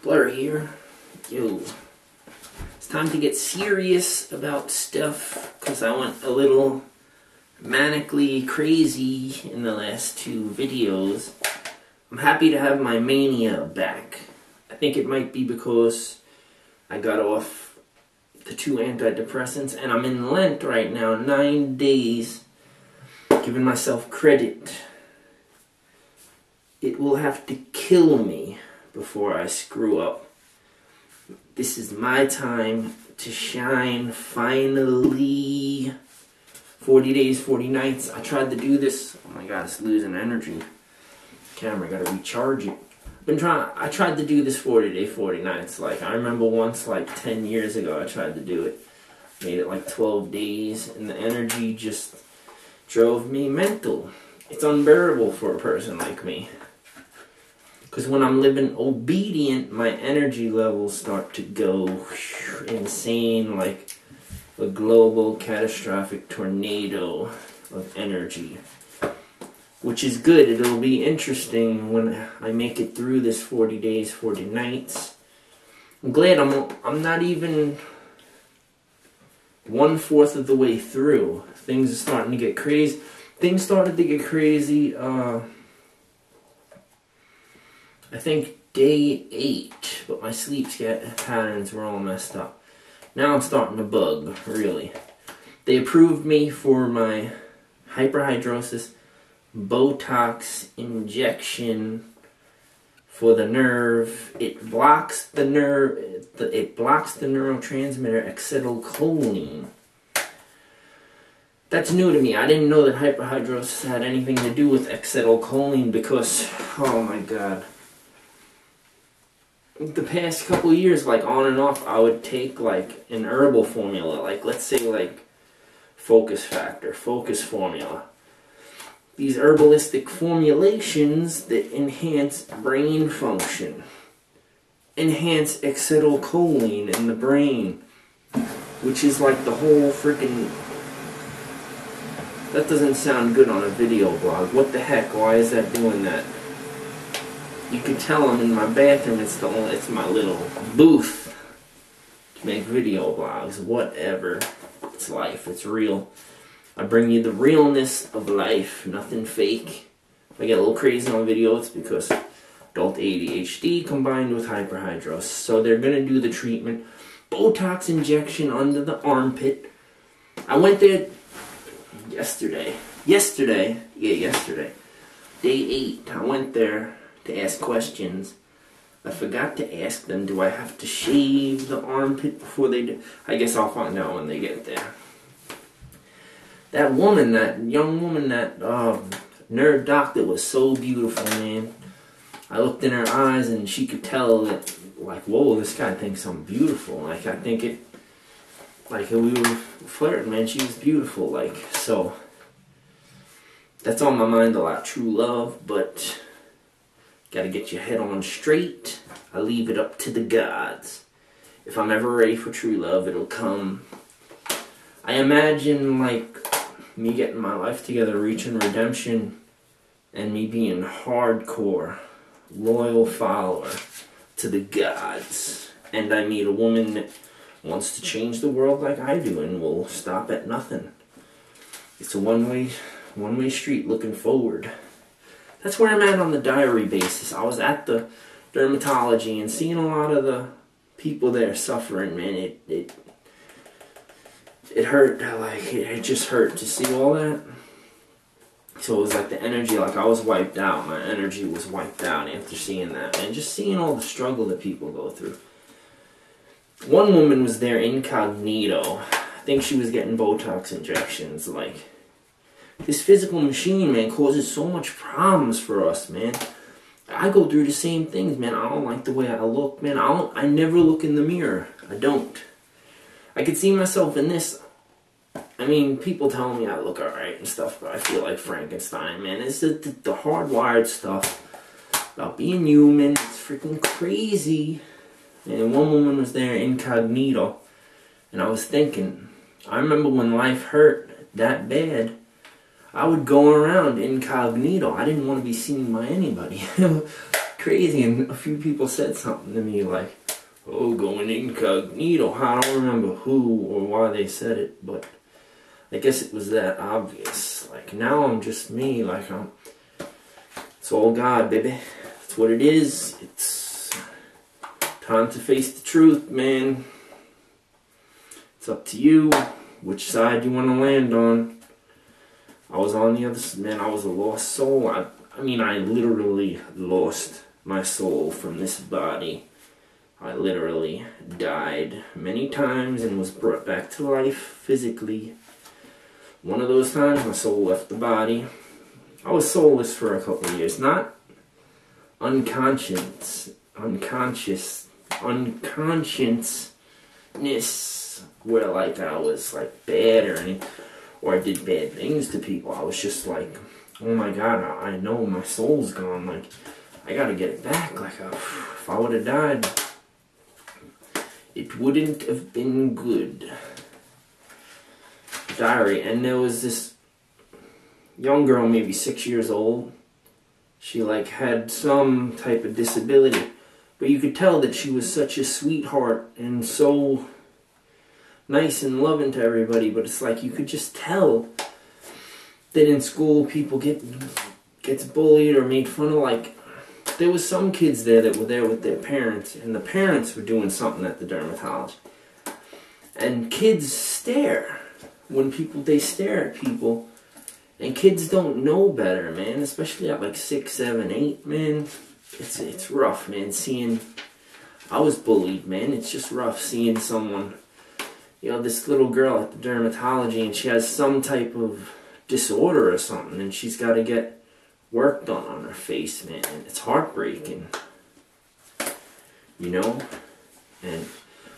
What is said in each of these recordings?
Blur here. Yo. It's time to get serious about stuff because I went a little manically crazy in the last two videos. I'm happy to have my mania back. I think it might be because I got off the 2 antidepressants and I'm in Lent right now, 9 days, giving myself credit. It will have to kill me before I screw up. This is my time to shine, finally. 40 days, 40 nights. I tried to do this. Oh my god, it's losing energy. Camera, gotta recharge it. I tried to do this 40 day, 40 nights. Like, I remember once, like 10 years ago, I tried to do it. Made it like 12 days, and the energy just drove me mental. It's unbearable for a person like me. Because when I'm living obedient, my energy levels start to go insane, like a global catastrophic tornado of energy. Which is good. It'll be interesting when I make it through this 40 days, 40 nights. I'm glad I'm not even 1/4 of the way through. Things are starting to get crazy. Things started to get crazy, I think day 8, but my sleep patterns were all messed up. Now I'm starting to bug, really. They approved me for my hyperhidrosis Botox injection for the nerve. It blocks the nerve. It blocks the neurotransmitter acetylcholine. That's new to me. I didn't know that hyperhidrosis had anything to do with acetylcholine because, oh my god, the past couple of years, like on and off, I would take like an herbal formula, like let's say like focus factor, focus formula. These herbalistic formulations that enhance brain function, enhance acetylcholine in the brain, which is like the whole freaking... That doesn't sound good on a video blog. What the heck? Why is that doing that? You could tell I'm in my bathroom. It's my little booth to make video blogs. Whatever. It's life. It's real. I bring you the realness of life, nothing fake. If I get a little crazy on video, it's because adult ADHD combined with hyperhidrosis. So they're going to do the treatment. Botox injection under the armpit. I went there yesterday. Yesterday. Day 8. I went there to ask questions. I forgot to ask them, do I have to shave the armpit before they do? I guess I'll find out when they get there. That woman, that young woman, that nerd doctor was so beautiful, man. I looked in her eyes and she could tell that, like, whoa, this guy thinks I'm beautiful. Like, I think it, like, we were flirting, man. She was beautiful, like, so. That's on my mind a lot, true love, but gotta get your head on straight. I leave it up to the gods. If I'm ever ready for true love, it'll come. I imagine, like, me getting my life together, reaching redemption, and me being hardcore, loyal follower to the gods. And I meet a woman that wants to change the world like I do and will stop at nothing. It's a one-way street looking forward. That's where I'm at on the diary basis. I was at the dermatology and seeing a lot of the people there suffering, man. It hurt, like, it just hurt to see all that. So it was like the energy, like I was wiped out. My energy was wiped out after seeing that, man. Just seeing all the struggle that people go through. One woman was there incognito. I think she was getting Botox injections. Like, this physical machine, man, causes so much problems for us, man. I go through the same things, man. I don't like the way I look, man. I never look in the mirror. I don't. I could see myself in this. I mean, people tell me I look alright and stuff, but I feel like Frankenstein, man. It's the hardwired stuff about being human. It's freaking crazy. And one woman was there incognito, and I was thinking, I remember when life hurt that bad, I would go around incognito. I didn't want to be seen by anybody. crazy, and a few people said something to me like, oh, going incognito. I don't remember who or why they said it, but I guess it was that obvious. Like, now I'm just me, like, it's all God, baby. That's what it is. It's time to face the truth, man. It's up to you which side you want to land on. I was on the other side, man. I was a lost soul. I mean, I literally lost my soul from this body. I literally died many times and was brought back to life physically. One of those times, my soul left the body. I was soulless for a couple of years. Not unconsciousness, where like I was like bad or anything, or I did bad things to people. I was just like, oh my God, I know my soul's gone. Like, I gotta get it back. Like, if I would have died, it wouldn't have been good. Diary. And there was this young girl, maybe 6 years old. She like had some type of disability, but you could tell that she was such a sweetheart and so nice and loving to everybody. But it's like you could just tell that in school people gets bullied or made fun of. Like, there was some kids there that were there with their parents, and the parents were doing something at the dermatologist. And kids stare when they stare at people, and kids don't know better, man. Especially at like 6, 7, 8, man. It's rough, man. I was bullied, man. It's just rough seeing someone, you know, this little girl at the dermatology, and she has some type of disorder or something, and she's got to get work done on her face, man. It's heartbreaking, you know. And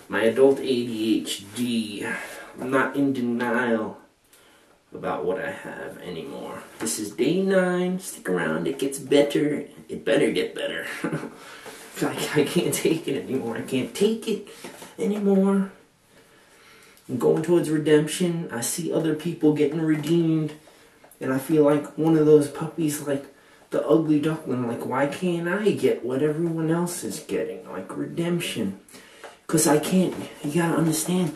my adult ADHD, I'm not in denial about what I have anymore. This is day 9. Stick around. It gets better. It better get better. I can't take it anymore. I can't take it anymore. I'm going towards redemption. I see other people getting redeemed, and I feel like one of those puppies, like the ugly duckling. Like, why can't I get what everyone else is getting? Like, redemption. Because I can't, you gotta understand,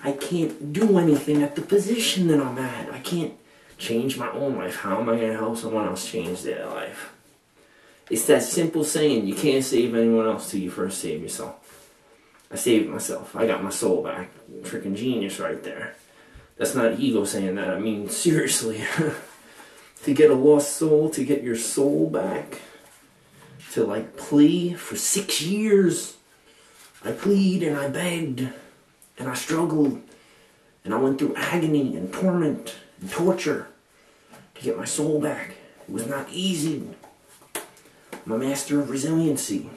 I can't do anything at the position that I'm at. I can't change my own life. How am I going to help someone else change their life? It's that simple saying, you can't save anyone else till you first save yourself. I saved myself. I got my soul back. Freaking genius right there. That's not ego saying that. I mean, seriously. To get a lost soul, to get your soul back, to like plea for 6 years. I plead and I begged and I struggled and I went through agony and torment and torture to get my soul back. It was not easy. I'm a master of resiliency.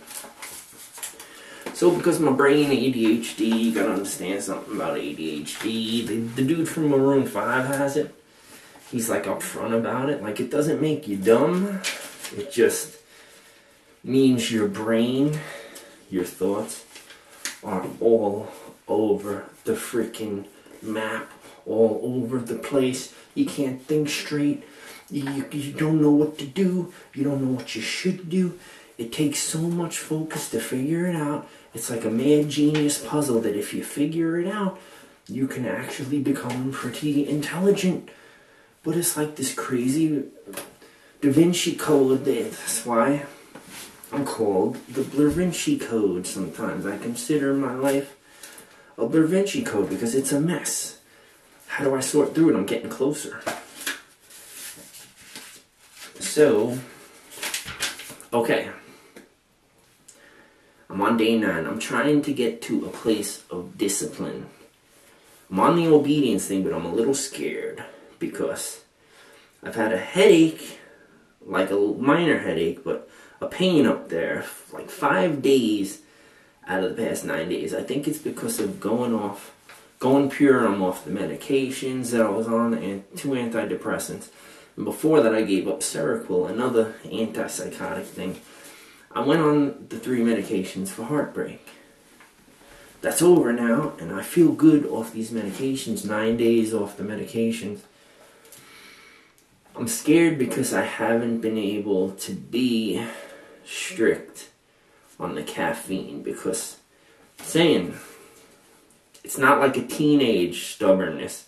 So because my brain ADHD, you gotta understand something about ADHD. The dude from Maroon 5 has it. He's like upfront about it. Like, it doesn't make you dumb. It just means your brain, your thoughts are all over the freaking map, all over the place. You can't think straight. You don't know what to do. You don't know what you should do. It takes so much focus to figure it out. It's like a mad genius puzzle that if you figure it out, you can actually become pretty intelligent. But it's like this crazy Da Vinci Code. That's why I'm called the BLURZ Code sometimes. I consider my life a BLURZ Code because it's a mess. How do I sort through it? I'm getting closer. So, okay. I'm on day 9. I'm trying to get to a place of discipline. I'm on the obedience thing, but I'm a little scared because I've had a headache, like a minor headache, but a pain up there, like 5 days out of the past 9 days. I think it's because of going pure. I'm off the medications that I was on, and 2 antidepressants. And before that, I gave up Seroquel, another antipsychotic thing. I went on the 3 medications for heartbreak. That's over now, and I feel good off these medications. 9 days off the medications. I'm scared because I haven't been able to be strict on the caffeine, because saying it's not like a teenage stubbornness.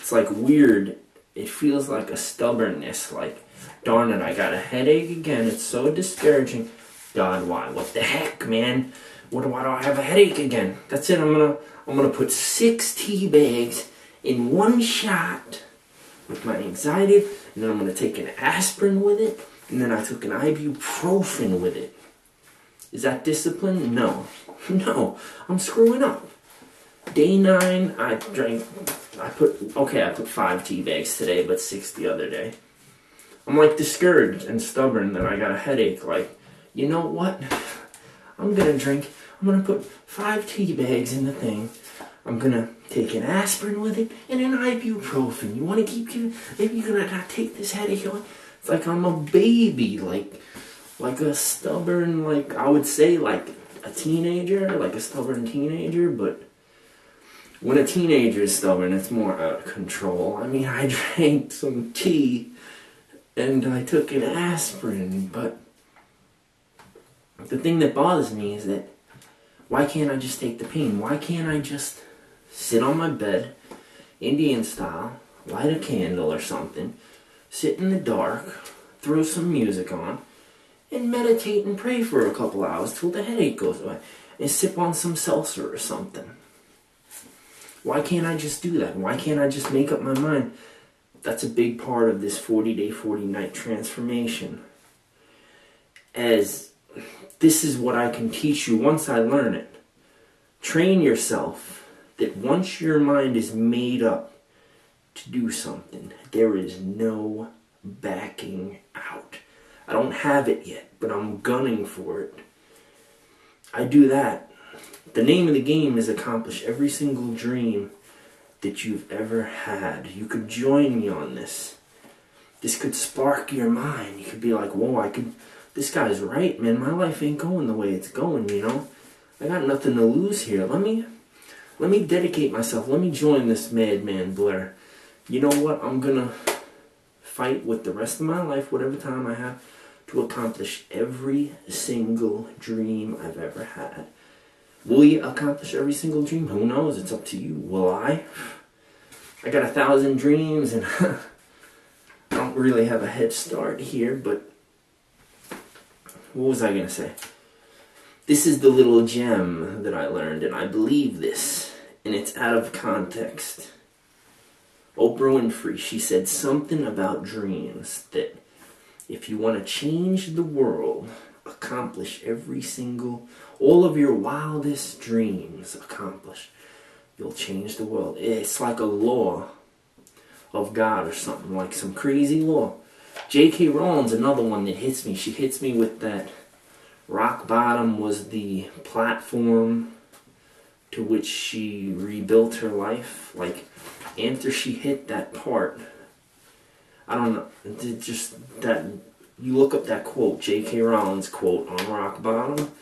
It's like weird. It feels like a stubbornness, like, darn it, I got a headache again. It's so discouraging. God, why? What the heck, man? Why do I have a headache again? That's it. I'm gonna put 6 tea bags in one shot with my anxiety, and then I'm gonna take an aspirin with it, and then I took an ibuprofen with it. Is that discipline? No. No. I'm screwing up. Day 9, I put 5 tea bags today, but 6 the other day. I'm like discouraged and stubborn that I got a headache. Like, you know what? I'm gonna put 5 tea bags in the thing. I'm gonna take an aspirin with it and an ibuprofen. You wanna keep giving, maybe you're gonna not take this headache on. It's like I'm a baby, like a stubborn, like, I would say like a teenager, like a stubborn teenager, but when a teenager is stubborn, it's more out of control. I mean, I drank some tea and I took an aspirin, but the thing that bothers me is that why can't I just take the pain? Why can't I just sit on my bed, Indian style, light a candle or something, sit in the dark, throw some music on, and meditate and pray for a couple hours till the headache goes away, and sip on some seltzer or something? Why can't I just do that? Why can't I just make up my mind? That's a big part of this 40-day, 40-night transformation. As this is what I can teach you once I learn it. Train yourself that once your mind is made up to do something, there is no backing out. I don't have it yet, but I'm gunning for it. I do that. The name of the game is accomplish every single dream that you've ever had. You could join me on this. This could spark your mind. You could be like, whoa, this guy's right, man. My life ain't going the way it's going, you know? I got nothing to lose here. Let me dedicate myself. Let me join this madman Blur. You know what? I'm gonna fight with the rest of my life, whatever time I have, to accomplish every single dream I've ever had. Will you accomplish every single dream? Who knows? It's up to you. Will I? I got 1,000 dreams, and I don't really have a head start here, but what was I going to say? This is the little gem that I learned, and I believe this, and it's out of context. Oprah Winfrey, she said something about dreams, that if you want to change the world, accomplish all of your wildest dreams, accomplish, you'll change the world. It's like a law of God or something, like some crazy law. J.K. Rowling's another one that hits me. She hits me with that rock bottom was the platform to which she rebuilt her life. Like, after she hit that part, I don't know, just that, you look up that quote, J.K. Rowling's quote on rock bottom,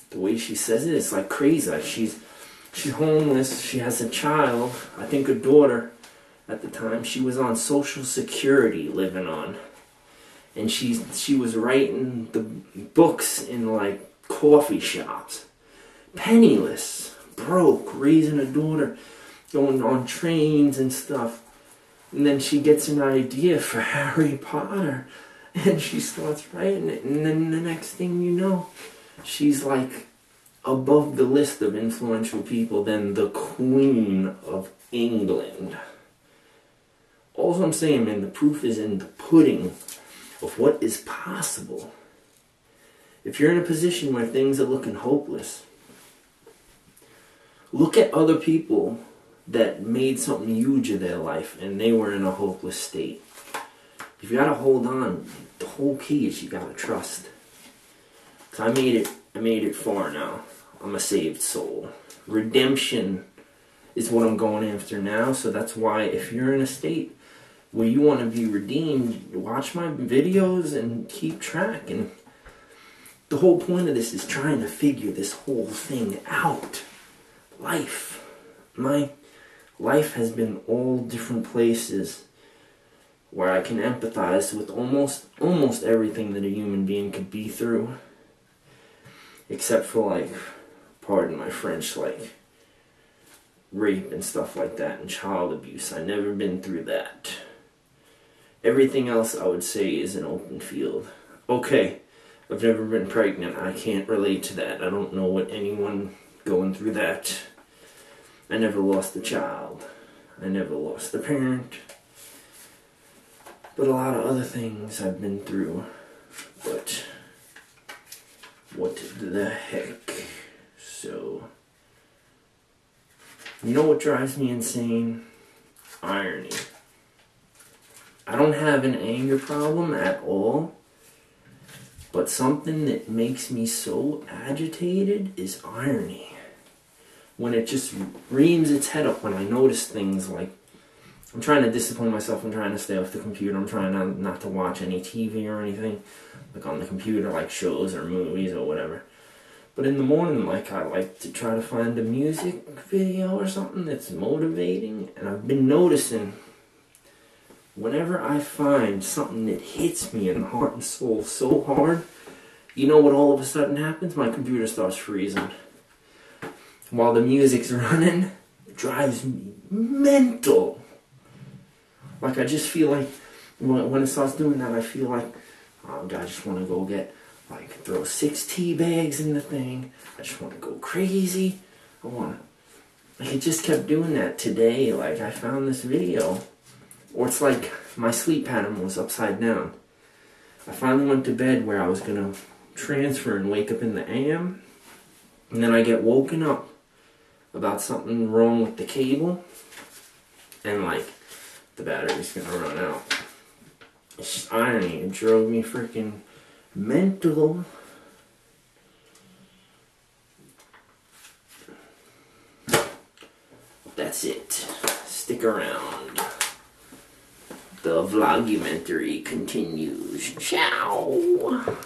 the way she says it, it's like crazy. Like, she's homeless, she has a child, I think a daughter at the time. She was on Social Security living on. And she was writing the books in like coffee shops. Penniless, broke, raising a daughter, going on trains and stuff. And then she gets an idea for Harry Potter. And she starts writing it. And then the next thing you know, she's like above the list of influential people than the Queen of England. All I'm saying, man, the proof is in the pudding of what is possible. If you're in a position where things are looking hopeless, look at other people that made something huge of their life and they were in a hopeless state. If you gotta hold on, the whole key is you gotta trust. 'Cause I made it far now. I'm a saved soul. Redemption is what I'm going after now, so that's why if you're in a state where you want to be redeemed, watch my videos and keep track. And the whole point of this is trying to figure this whole thing out. Life. My life has been all different places where I can empathize with almost everything that a human being could be through. Except for, like, pardon my French, like, rape and stuff like that and child abuse. I've never been through that. Everything else I would say is an open field. Okay, I've never been pregnant. I can't relate to that. I don't know what anyone going through that. I never lost a child. I never lost a parent. But a lot of other things I've been through. But what the heck? So, you know what drives me insane? Irony. I don't have an anger problem at all, but something that makes me so agitated is irony. When it just reams its head up when I notice things like, I'm trying to discipline myself, I'm trying to stay off the computer, I'm trying not to watch any TV or anything, like on the computer, like shows or movies or whatever. But in the morning, like, I like to try to find a music video or something that's motivating, and I've been noticing whenever I find something that hits me in the heart and soul so hard, you know what all of a sudden happens? My computer starts freezing. While the music's running, it drives me mental. Like, I just feel like, when it starts doing that, I feel like, oh God, I just want to go get, like, throw 6 tea bags in the thing. I just want to go crazy. I want to, like, it just kept doing that today. Like, I found this video. Or it's like my sleep pattern was upside down. I finally went to bed where I was going to transfer and wake up in the AM. And then I get woken up about something wrong with the cable. And, like, the battery's going to run out. It's just irony. It drove me freaking mental. That's it. Stick around. The vlogumentary continues. Ciao!